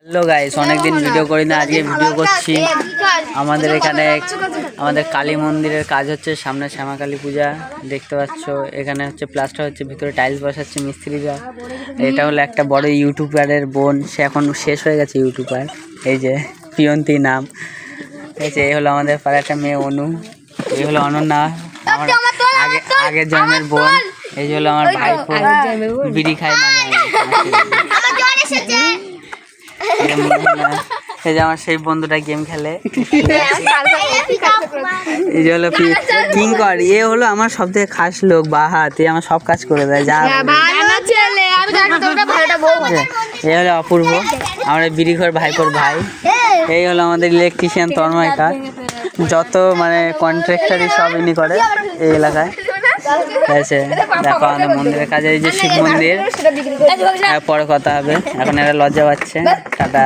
Hello guys, অনেকদিন video করি না, আজকে ভিডিও করছি। আমাদের এখানে আমাদের কালী মন্দিরের কাজ হচ্ছে, সামনে শ্যামা কালী পূজা দেখতে পাচ্ছ। এখানে হচ্ছে প্লাস্টার হচ্ছে, ভিতরে টাইলস বসাচ্ছে মিস্ত্রিরা। এটা হলো একটা বড় ইউটিউবারের বোন, সে এখন শেষ হয়ে গেছে ইউটিউবার। এই যে প্রিয়ন্তী নাম, এই যে এই হলো আমাদের পাড়ার একটা মেয়ে অনু, এই হলো অনন্যা আমার আগের জন্মের বোন। এই হলো আমার ভাইপো, বিড়ি খায় মাঝে মাঝে। এই যে আমার সেই বন্ধুটা গেম খেলে। এই যে হলো কিঙ্কর, এ হলো আমার সব থেকে খাস লোক, বাহাত, এ আমার সব কাজ করে দেয়। যা এই হলো অপূর্ব, আমার বিড়িঘর ভাইপোর ভাই। এই হলো আমাদের ইলেকট্রিশিয়ান তন্ময় কার, যত মানে কন্ট্রাক্টারই সব ইনি করে এই এলাকায়। দেখো আমাদের মন্দিরের কাজে, এই যে শিব মন্দির, পরে কথা হবে, এখন এরা লজ্জা পাচ্ছে। টাটা।